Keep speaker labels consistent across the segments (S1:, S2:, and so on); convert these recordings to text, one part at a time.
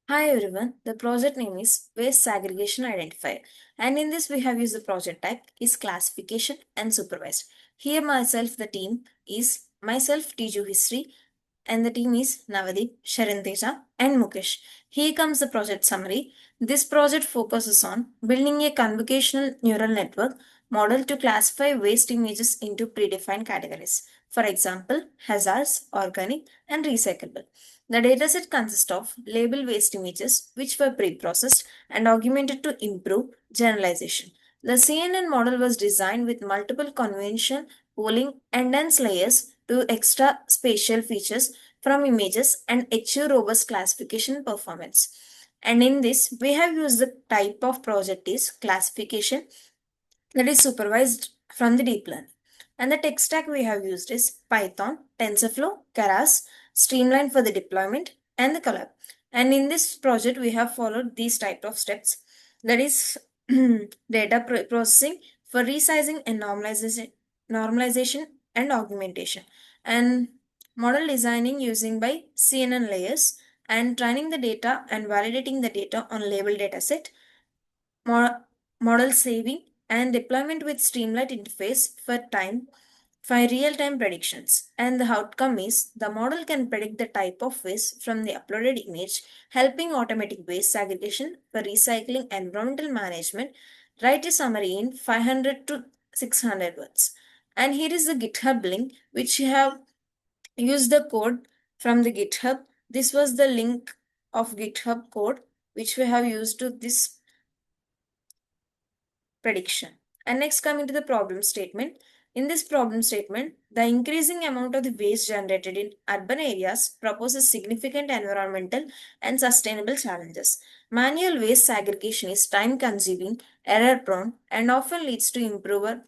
S1: Hi everyone, the project name is Waste Segregation Identifier, and in this we have used the project type is classification and supervised. Here myself the team is myself Tiju History and the team is Navadeep, Sharanteja and Mukesh. Here comes the project summary. This project focuses on building a convocational neural network model to classify waste images into predefined categories. For example, hazardous, organic and recyclable. The dataset consists of label waste images which were pre-processed and augmented to improve generalization. The CNN model was designed with multiple convention, pooling, and dense layers to extra spatial features from images and achieve robust classification performance. And in this, we have used the type of project is classification that is supervised from the deep learning. And the tech stack we have used is Python, TensorFlow, Keras, Streamline for the deployment, and the Collab. And in this project, we have followed these type of steps. That is processing for resizing and normalization and augmentation, and model designing using by CNN layers, and training the data and validating the data on label dataset, mo- model saving and deployment with streamlined interface for real-time predictions. And the outcome is the model can predict the type of waste from the uploaded image, helping automatic waste segregation for recycling environmental management. Write a summary in 500 to 600 words. And here is the GitHub link, which you have used the code from the GitHub. This was the link of GitHub code which we have used to this prediction. And next, coming to the problem statement. In this problem statement, the increasing amount of the waste generated in urban areas proposes significant environmental and sustainable challenges. Manual waste segregation is time consuming, error prone, and often leads to improver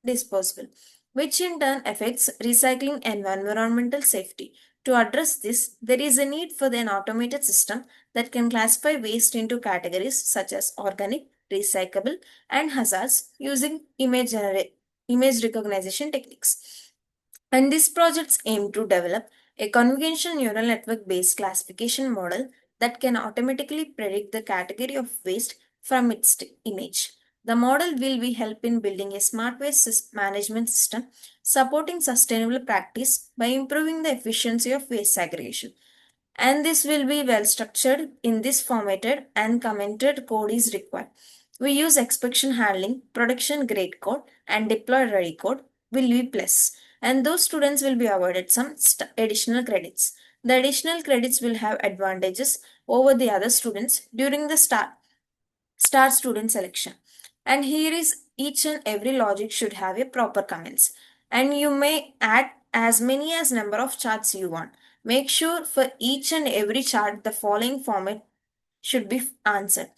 S1: disposable, which in turn affects recycling and environmental safety. To address this, there is a need for an automated system that can classify waste into categories such as organic, recyclable, and hazards using image recognition techniques. And these projects aim to develop a convolutional neural network based classification model that can automatically predict the category of waste from its image. The model will be help in building a smart waste management system supporting sustainable practice by improving the efficiency of waste segregation. And this will be well structured. In this formatted and commented code is required. We use exception handling, production grade code, and deploy ready code will be plus, and those students will be awarded some additional credits. The additional credits will have advantages over the other students during the star student selection. And here is each and every logic should have a proper comments, and you may add as many as number of charts you want. Make sure for each and every chart the following format should be answered.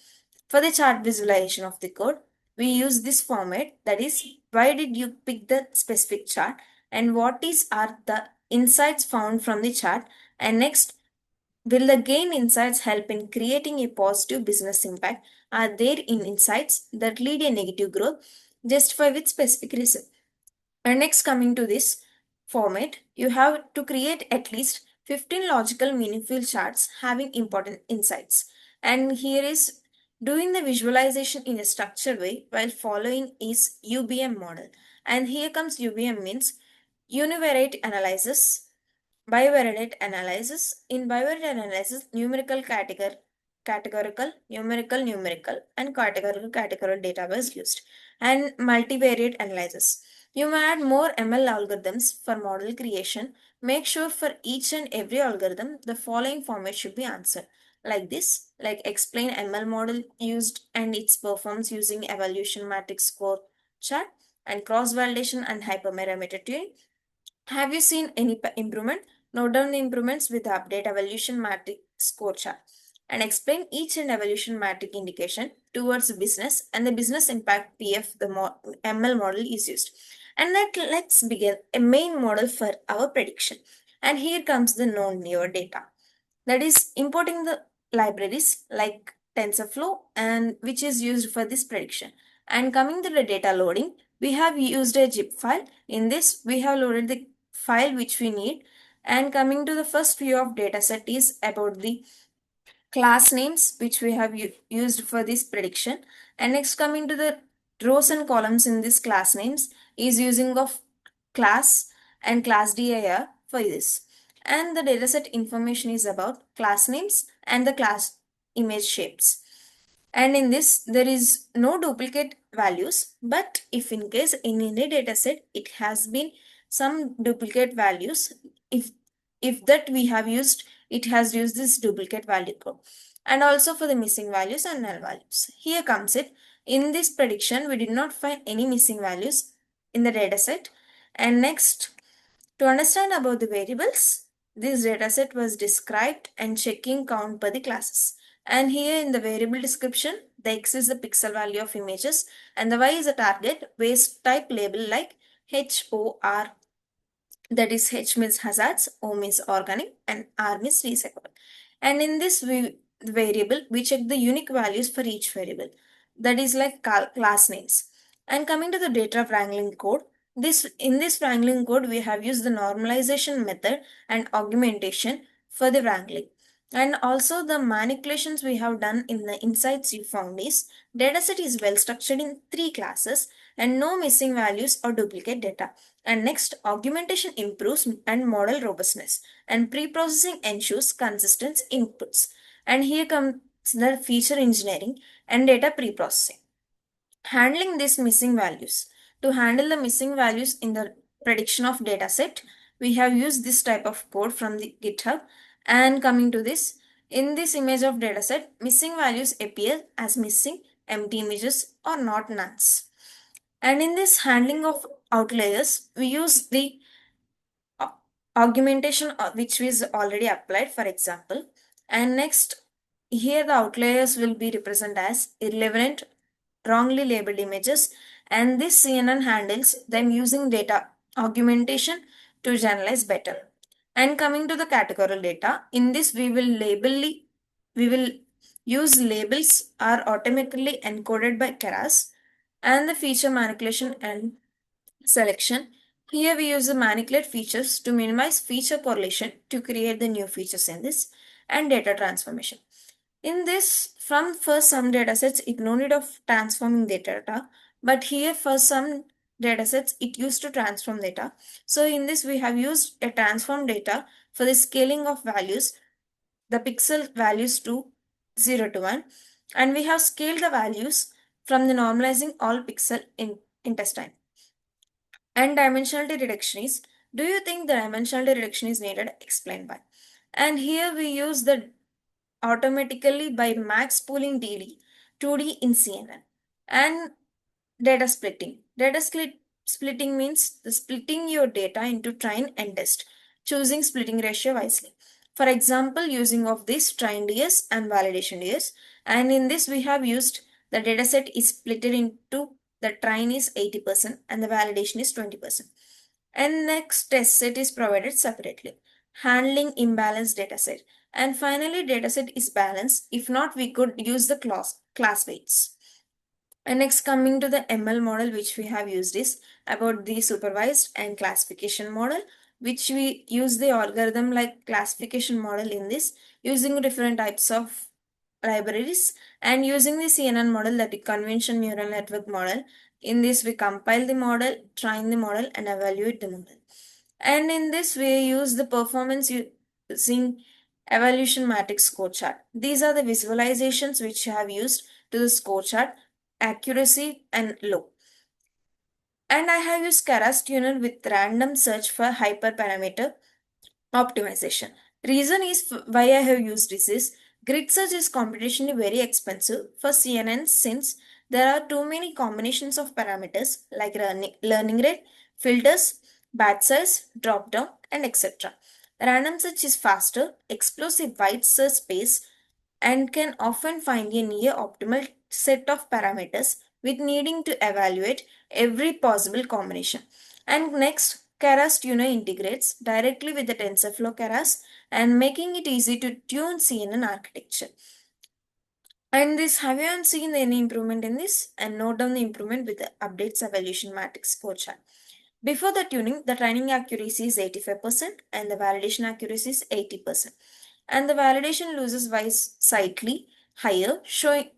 S1: For the chart visualization of the code, we use this format, that is why did you pick the specific chart and what is are the insights found from the chart, and next, will the gain insights help in creating a positive business impact? Are there in insights that lead a negative growth? Justify with specific reason. And next, coming to this format, you have to create at least 15 logical meaningful charts having important insights. And here is doing the visualization in a structured way while following is UBM model. And here comes UBM means univariate analysis, bivariate analysis. In bivariate analysis, categorical, numerical, and categorical data was used. And multivariate analysis. You may add more ML algorithms for model creation. Make sure for each and every algorithm, the following format should be answered. Like this, like explain ML model used and its performance using evaluation matrix score chart, and cross validation and hyperparameter tuning. Have you seen any improvement? Note down the improvements with the update evolution matrix score chart, and explain each and evolution matrix indication towards business and the business impact PF the ML model is used. And let's begin a main model for our prediction. And here comes the known newer data. That is importing the libraries like TensorFlow and which is used for this prediction. And coming to the data loading, we have used a zip file. In this, we have loaded the file which we need. And coming to the first view of dataset is about the class names which we have used for this prediction. And next, coming to the rows and columns in this class names is using of class and class dir for this. And the dataset information is about class names and the class image shapes. And in this, there is no duplicate values, but if in case in any dataset it has been some duplicate values, if that we have used, it has used this duplicate value code. And also for the missing values and null values. Here comes it. In this prediction, we did not find any missing values in the dataset. And next, to understand about the variables, this dataset was described and checking count per the classes. And here in the variable description, the X is the pixel value of images and the Y is a target based type label like HOR, that is H means hazards, O means organic, and R means recyclable. And in this variable, we check the unique values for each variable, that is like class names. And coming to the data wrangling code, in this wrangling code, we have used the normalization method and augmentation for the wrangling. And also the manipulations we have done in the insights you found is dataset is well structured in 3 classes and no missing values or duplicate data. And next, augmentation improves and model robustness, and pre-processing ensures consistent inputs. And here comes the feature engineering and data pre-processing. Handling these missing values. To handle the missing values in the prediction of dataset, we have used this type of code from the GitHub. And coming to this, in this image of dataset, missing values appear as missing, empty images, or not nulls. And in this handling of outliers, we use the augmentation which is already applied, for example. And next, here the outliers will be represented as irrelevant, wrongly labeled images, and this CNN handles them using data augmentation to generalize better. And coming to the categorical data, in this we will use labels are automatically encoded by Keras, and the feature manipulation and selection. Here we use the manipulate features to minimize feature correlation to create the new features in this, and data transformation. In this, from first some datasets, it no need of transforming the data, but here for some datasets, it used to transform data. So in this, we have used a transform data for the scaling of values, the pixel values to 0 to 1, and we have scaled the values from the normalizing all pixel in intestine. And dimensionality reduction is, do you think the dimensionality reduction is needed? Explain why. And here we use the automatically by max pooling DD, 2D in CNN. And data splitting. Splitting means the splitting your data into train and test, choosing splitting ratio wisely. For example, using of this train DS and validation DS. And in this we have used the dataset is split into the train is 80% and the validation is 20%. And next test set is provided separately. Handling imbalanced dataset. And finally, dataset is balanced. If not, we could use the class weights. And next, coming to the ML model, which we have used is about the supervised and classification model, which we use the algorithm like classification model in this using different types of libraries and using the CNN model, that is convention neural network model. In this, we compile the model, train the model, and evaluate the model. And in this, we use the performance using evaluation matrix score chart. These are the visualizations which I have used to the score chart, accuracy and low. And I have used Keras tuner with random search for hyperparameter optimization. Reason is why I have used this is grid search is computationally very expensive for CNN since there are too many combinations of parameters like learning rate, filters, batch size, drop down, and etc. Random search is faster, explosive wide search space, and can often find a near optimal set of parameters with needing to evaluate every possible combination. And next, Keras tuner integrates directly with the TensorFlow Keras and making it easy to tune CNN architecture. And this, have you seen any improvement in this? And note down the improvement with the updates evaluation matrix score chart. Before the tuning, the training accuracy is 85% and the validation accuracy is 80%. and the validation loses by slightly higher, showing,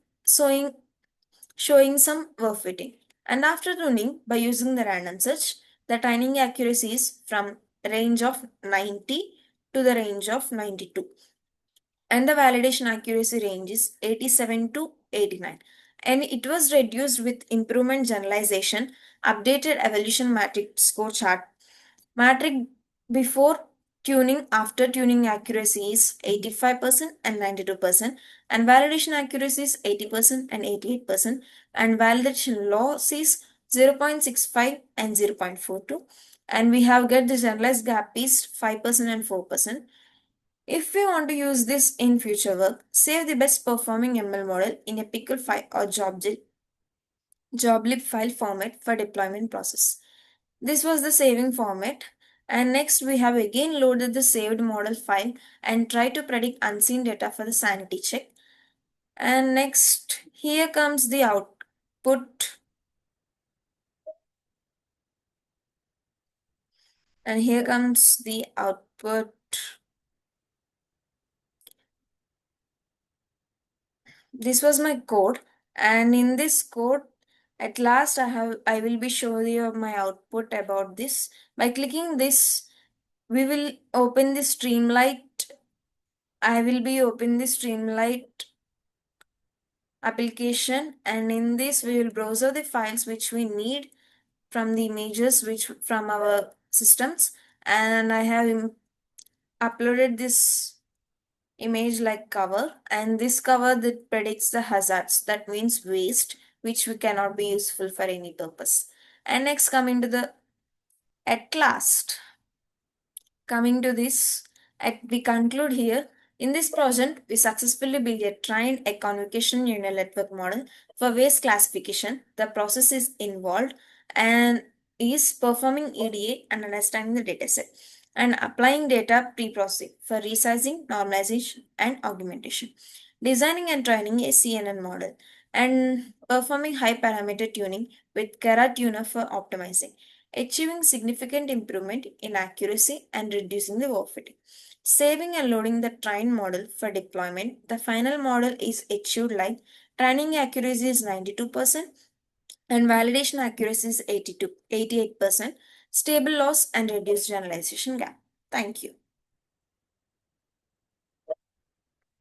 S1: showing some verb fitting. And after tuning by using the random search, the training accuracy is from range of 90 to the range of 92. And the validation accuracy range is 87 to 89. And it was reduced with improvement generalization, updated evolution matrix score chart. Matrix before tuning, after tuning accuracy is 85% and 92%, and validation accuracy is 80% and 88%, and validation loss is 0.65 and 0.42. And we have get the generalized gap is 5% and 4%. If we want to use this in future work, save the best performing ML model in a pickle file or joblib file format for deployment process. This was the saving format. And next we have again loaded the saved model file and try to predict unseen data for the sanity check. And next here comes the output. And here comes the output. This was my code, and in this code at last I will be showing you my output about this. By clicking this, we will open the Streamlight. I will be open the Streamlight application, and in this we will browse the files which we need from the images which from our systems, and I have uploaded this image like cover, and this cover that predicts the hazards, that means waste which we cannot be useful for any purpose. And next coming to the at last coming to this, we conclude here. In this project, we successfully built a trained a convocation neural network model for waste classification. The process is involved and is performing EDA and understanding the dataset and applying data pre-processing for resizing, normalization, and augmentation. Designing and training a CNN model and performing high parameter tuning with Kara tuner for optimizing, achieving significant improvement in accuracy and reducing the overfitting. Saving and loading the trained model for deployment, the final model is achieved like training accuracy is 92% and validation accuracy is 88%, stable loss and reduced generalization gap. Thank you.